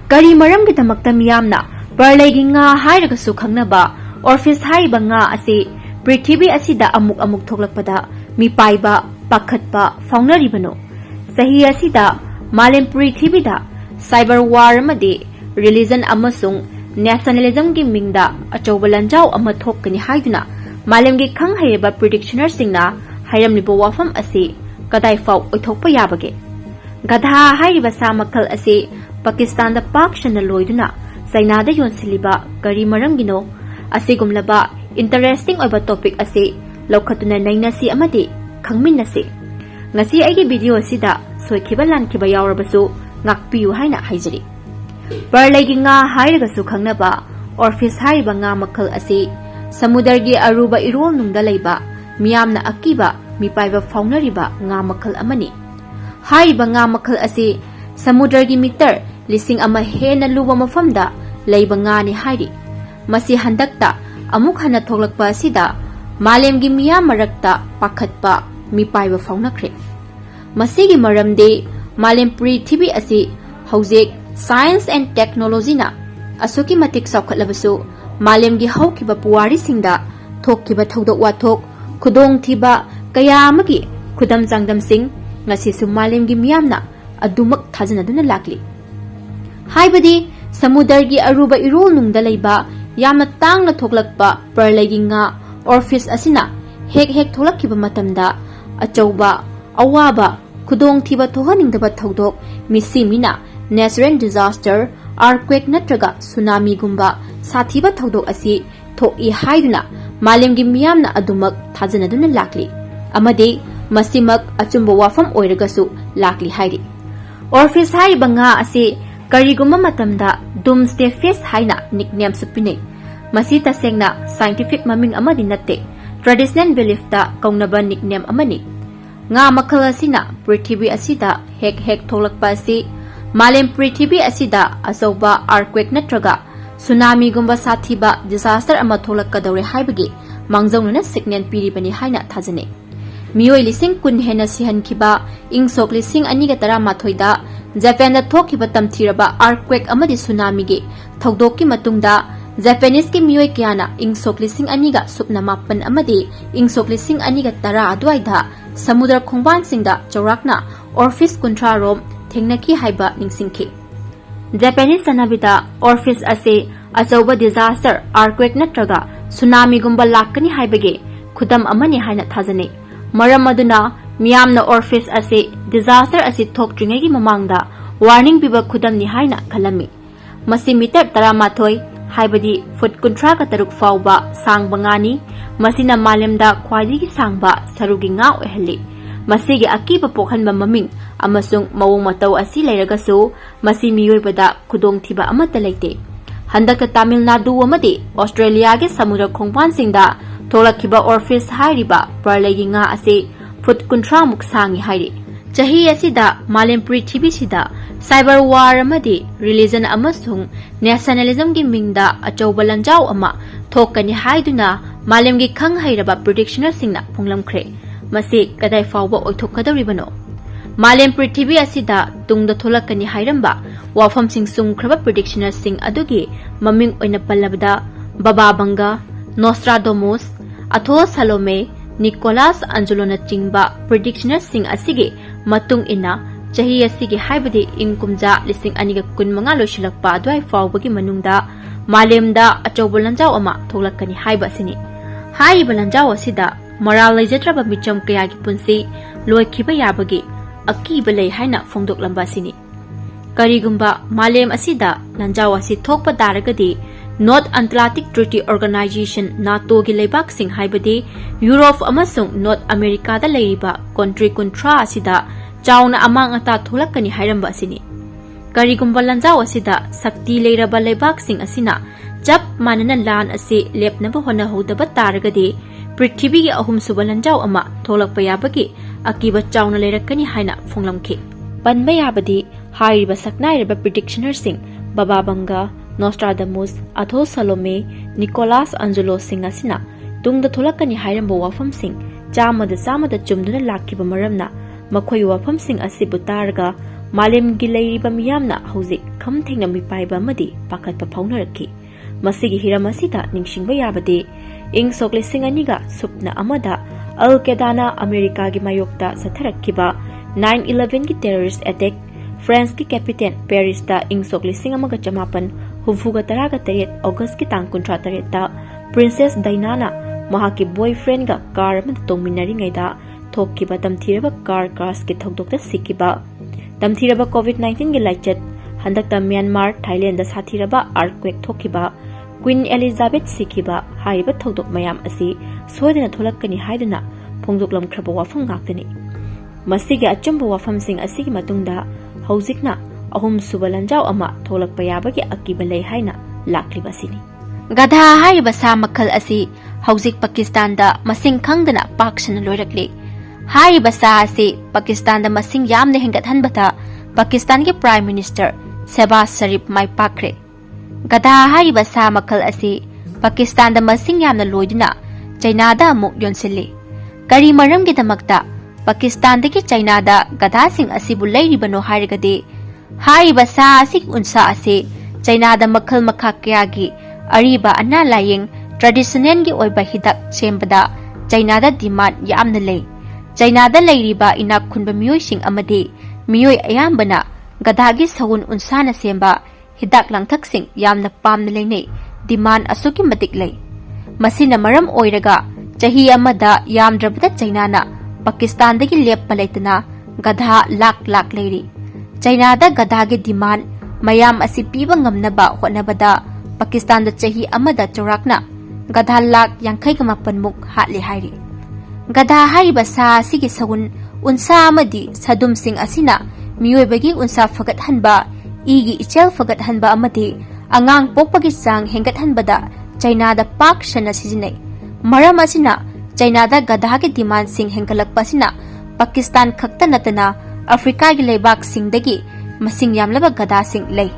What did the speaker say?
Kari maramgidamagta miyamna Parlaygi nga hairagasu khangnaba Oarfish hariba nga asi Prithibi asida amuk thoklakpada mipaiba pakhatpa faunaribano. Sahi asida Malem Prithibida cyber war amadi religion amasung nationalism gi mingda achouba lanjau ama thokkani haiduna malemgi khanghaireba predictioner singna hairamlibo wafam asi kadai fau oithokpa yabage. Gadha hairiba sa makhal asi Pakistan da pakshana loiduna China da yonsiliba kari marangino asigumlaba interesting oiba topic asi lokhatuna nainasi amadi khangminnasi. Ngasi aigi video asida soikhiba lankhiba yawrabasu ngakpiyu haina haijari. Parlaygi nga hairagasu khangnaba Oarfish hariba nga makhal asi samudargi aruba irol nungda leiba miyamna akiba mipaiba faunariba nga makhal amani. Hariba nga makhal asi samudargi meter lising ama hena luba mafamda leiba nga ni hairi. Masi handakta amuk hana thoklakpa asida malemgi miyam marakta pakhatpa mipaiba faunakre. Masigi maramde Malem Prithibhi asi haujek science and technology na asuki matik saukhatlabasu malemgi haukiba puwari singda thokkiba thodok wathok khudong thiba kaya amagi khudam changdam sing ngasisu malemgi miyamna adumak thajanaduna lakli. Haibadi samudargi aruba irol nungda leiba yamna tangna thoklakpa parlaygi nga Oarfish asina hek thoklakkiba matamda achouba awaba khudong thiba thohaningdaba thodok misimina natural disaster earthquake natraga tsunami gumba sathiba thodok asi thoki haiduna malemgi miyamna adumak thajanaduna lakli amade masimak achumba wafam oiragasu lakli hairi. Oarfish hariba nga asi karigumma matamda doomsday fish haina nickname supine. Masi tasengna scientific maming amadi natte traditional belief da kaungnaba nickname amani. Nga makhal asina Prithibhi asida hek thoklakpa asi Malem Prithibhi asida asoba earthquake natraga tsunami gumba sathiba disaster ama thoklakadaure haibagi mangjaununa signal piribani haina thajane. Miyoi lising kun hena sihankhiba ingsok lising aniga tara mathoida Japan da thokhiba tamthiraba earthquake amadi tsunami gi thodokki matungda Japanese ki miyoi kyana ingsok lising aniga supna mapan amadi ingsok lising aniga tara adwaida samudra khongban singda chaurakna Oarfish kuntra rom thengnaki haiba ningsingki. Japanese sanabida Oarfish ase achouba disaster earthquake natraga tsunami gumba lakkani haibage khudam amani haina thajane. Maram aduna miyamna Oarfish ase disaster ase thokdringai gi mamangda warning biba khudam ni haina khalami. Masi meter 13 haibadi foot kuntra ka taruk fauba sang bangani masina malemda khwaidigi sangba sarugi nga oihali. Masigi akiba pokhanba maming amasung mawong matau asi leiragasu masi miyoibada khudong thiba amata leite. Handakta Tamil Nadu amadi Australia ge samudra khongpan singda tholakhiba Oarfish hairiba parlaygi nga ase foot kuntra muk sangi hairi. Chahi asida Malem Prithibhi sida cyber war amadi religion amasung nationalism gi mingda achouba lanjau ama thokkani haiduna malemgi khanghairaba predictioner singna phunglamkhre. Masi kadai fauba oithokkadouribano. Malem Prithibhi asida tungda tholakani hairamba wafam sing sungkhraba predictioner sing adugi maming oina pallabada Baba Banga, Nostradamus, Atho Salome, Nicholas Angelona chingba predictioner sing asigi matung ina chahi asigi haibadi ingkumja lising aniga kunmanga loshilakpa adwai faubagi manungda malemda achouba lanjau ama thoklakani haiba sini. Haiba lanjau asida moral lejatraba micham kayagi punsi loikhiba yabagi akiba lei haina phongdoklamba sini. Karigumba malem asida lanjau asi thokpa daragadi North Atlantic Treaty Organization NATO gi leibak sing haibadi Europe amasung North America da leiriba country kuntra asida chauna amang ata tholakani hairamba asini. Karigumba lanjau asida sakti leiraba leibak sing asina chap manana lan ase lepnaba hona hodaba taragadi Prithibhi gi ahum suba lanjau ama tholakpa yabagi akiba chauna leirakani haina phonglamkhi. Panba yabadi hairiba saknairiba predictioner sing Baba Banga, Nostradamus, Atho Salome, Nicholas Angelo sing asina tungda tholakani hairamba wafam sing chamada chumduna lakkiba maramna makhoi wafam sing asibu targa Malemgi leiriba miyamna hauzik khamthengna mipaiba amadi pakhatpa phaunarakhi. Masigi hiram asida ningsingba yabadi ing sok 2002 supna amada Al-Qaeda America gi mayokta satharakhiba 9/11 gi terrorist attack France ki captain Paris da ing sok 1958 August ki tang 38 da Princess Diana mahaki boyfriend ga car amada tongminari ngaida thokkiba tamthiraba car crash ki thokdokta sikiba tamthiraba COVID-19 gi laichat handakta Myanmar Thailand da sathiraba earthquake thokkiba Queen Elizabeth sikiba haiba thodok mayam asi soidana tholakani haiduna phongdoklam khraba wafam ngaktani masigi achamba wafam sing asigi matungda haujikna ahum subalanjau ama tholakpa yabagi akiba lei haina lakliba sini gadha haiba sa makhal asi haujik Pakistan da masing khangdana pakshana loirakli haiba sa asi Pakistan da masing yamne hengat hanbata Pakistan ki Prime Minister Shehbaz Sharif mai pakre Gadha haiba sa makhal asi Pakistan da masing yamna loiduna China da amuk yonsilli kari maram gi damakta Pakistan da ki China da gadha sing asibu leiribano hairigade haiba sa asi unsa asi China da makhal makha kya gi ariba anna laying traditional gi oiba hidak sembada China da demand yamna lei China da leiriba inak khunba miyoi sing amadi miyoi ayambana gadha gi sagun unsana semba hidak langthak sing yamna pamna leinei demand asuki matik lei masina maram oiraga chahi amada yamdrabda China na Pakistan dagi leppa leitana gadha lak leiri China da gadha gi demand mayam asi piba ngamnaba hotnabada Pakistan da chahi amada chorakna gadha lak 59 muk hatli hairi gadha haiba sa sigi sagun unsa amadi sadum sing asina miyoibagi unsa fagat hanba igi ichel fagat hanba amadi angang pokpagi sang hengat hanbada China da pak shana sijinai maram asina China da gadha gi demand sing hengalakpa sina Pakistan khakta natana Africa gi leibak sing dagi masing yamlaba gadha sing lei